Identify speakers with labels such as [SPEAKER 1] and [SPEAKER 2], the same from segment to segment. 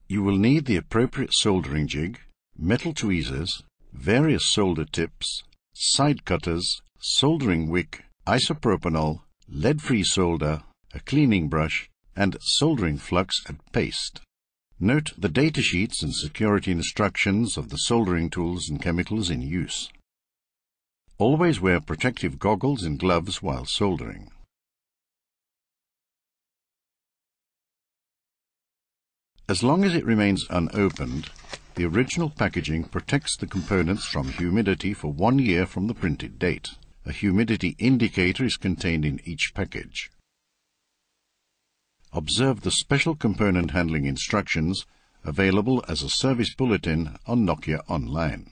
[SPEAKER 1] You will need the appropriate soldering jig, metal tweezers, various solder tips, side cutters, soldering wick, isopropanol, lead-free solder, a cleaning brush, and soldering flux and paste. Note the datasheets and security instructions of the soldering tools and chemicals in use. Always wear protective goggles and gloves while soldering. As long as it remains unopened, the original packaging protects the components from humidity for 1 year from the printed date. A humidity indicator is contained in each package. Observe the special component handling instructions available as a service bulletin on Nokia Online.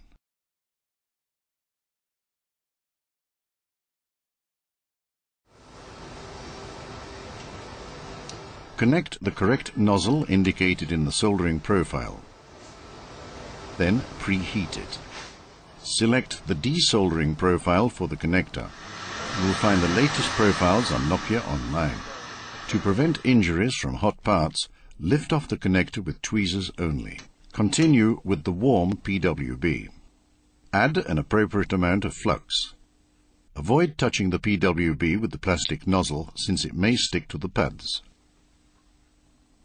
[SPEAKER 1] Connect the correct nozzle indicated in the soldering profile. Then preheat it. Select the desoldering profile for the connector. You will find the latest profiles on Nokia Online. To prevent injuries from hot parts, lift off the connector with tweezers only. Continue with the warm PWB. Add an appropriate amount of flux. Avoid touching the PWB with the plastic nozzle since it may stick to the pads.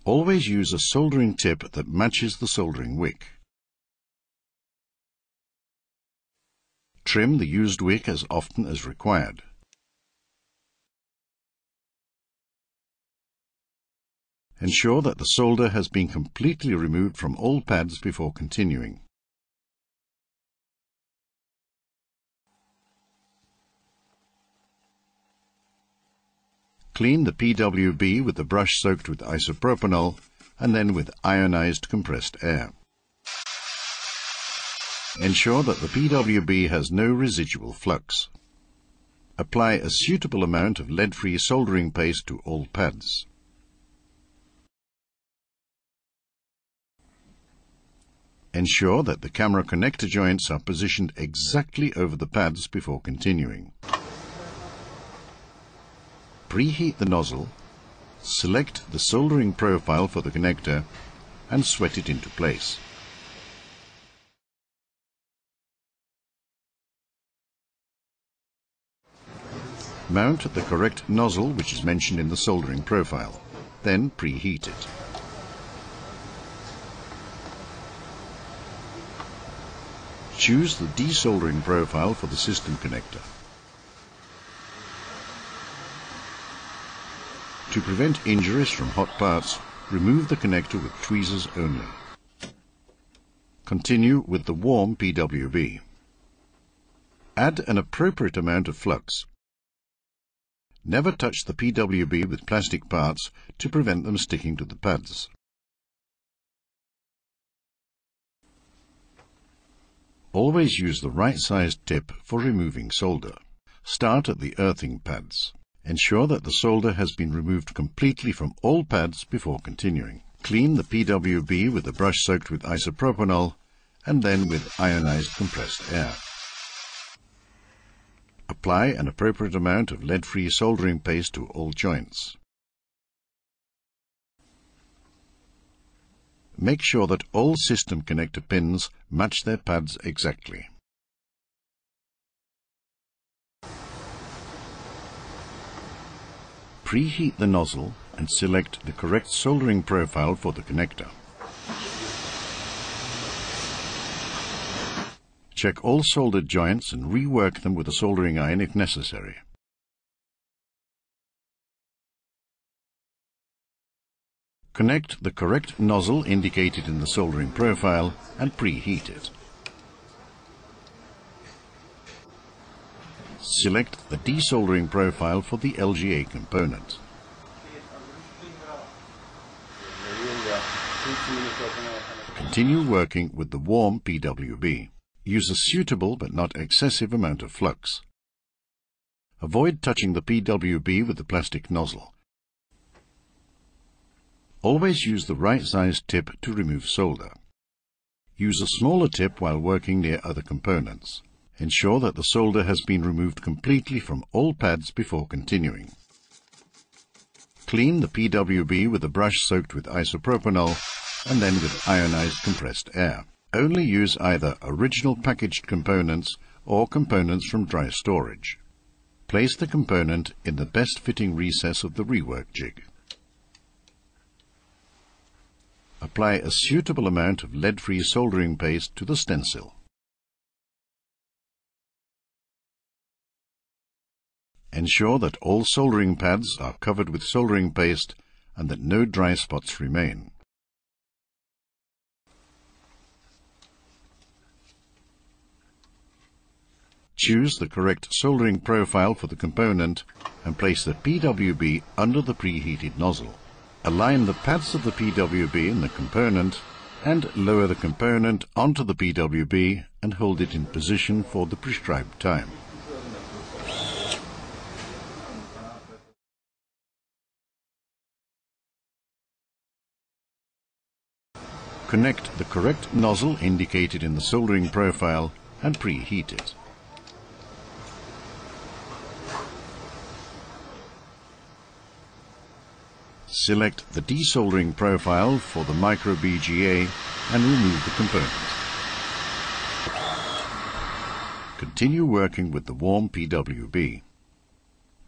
[SPEAKER 1] Always use a soldering tip that matches the soldering wick. Trim the used wick as often as required. Ensure that the solder has been completely removed from all pads before continuing. Clean the PWB with a brush soaked with isopropanol and then with ionized compressed air. Ensure that the PWB has no residual flux. Apply a suitable amount of lead-free soldering paste to all pads. Ensure that the camera connector joints are positioned exactly over the pads before continuing. Preheat the nozzle, select the soldering profile for the connector, and sweat it into place. Mount the correct nozzle which is mentioned in the soldering profile, then preheat it. Choose the desoldering profile for the system connector. To prevent injuries from hot parts, remove the connector with tweezers only. Continue with the warm PWB. Add an appropriate amount of flux. Never touch the PWB with plastic parts to prevent them sticking to the pads. Always use the right-sized tip for removing solder. Start at the earthing pads. Ensure that the solder has been removed completely from all pads before continuing. Clean the PWB with a brush soaked with isopropanol and then with ionized compressed air. Apply an appropriate amount of lead-free soldering paste to all joints. Make sure that all system connector pins match their pads exactly. Preheat the nozzle and select the correct soldering profile for the connector. Check all soldered joints and rework them with a soldering iron if necessary. Connect the correct nozzle indicated in the soldering profile and preheat it. Select the desoldering profile for the LGA component. Continue working with the warm PWB. Use a suitable but not excessive amount of flux. Avoid touching the PWB with the plastic nozzle. Always use the right-sized tip to remove solder. Use a smaller tip while working near other components. Ensure that the solder has been removed completely from all pads before continuing. Clean the PWB with a brush soaked with isopropanol and then with ionized compressed air. Only use either original packaged components or components from dry storage. Place the component in the best fitting recess of the rework jig. Apply a suitable amount of lead-free soldering paste to the stencil. Ensure that all soldering pads are covered with soldering paste and that no dry spots remain. Choose the correct soldering profile for the component and place the PWB under the preheated nozzle. Align the pads of the PWB in the component and lower the component onto the PWB and hold it in position for the prescribed time. Connect the correct nozzle indicated in the soldering profile and preheat it. Select the desoldering profile for the micro BGA and remove the component. Continue working with the warm PWB.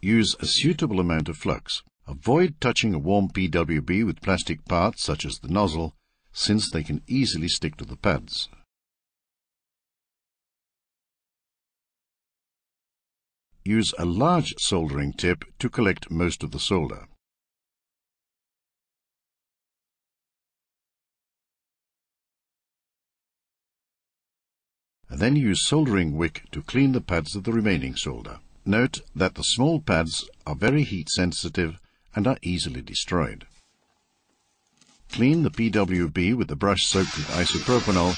[SPEAKER 1] Use a suitable amount of flux. Avoid touching a warm PWB with plastic parts such as the nozzle, since they can easily stick to the pads. Use a large soldering tip to collect most of the solder. Then use soldering wick to clean the pads of the remaining solder. Note that the small pads are very heat sensitive and are easily destroyed. Clean the PWB with a brush soaked with isopropanol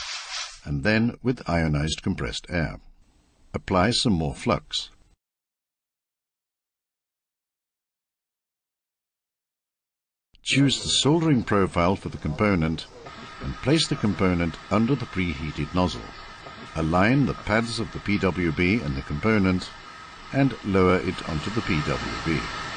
[SPEAKER 1] and then with ionized compressed air. Apply some more flux. Choose the soldering profile for the component and place the component under the preheated nozzle. Align the pads of the PWB and the component and lower it onto the PWB.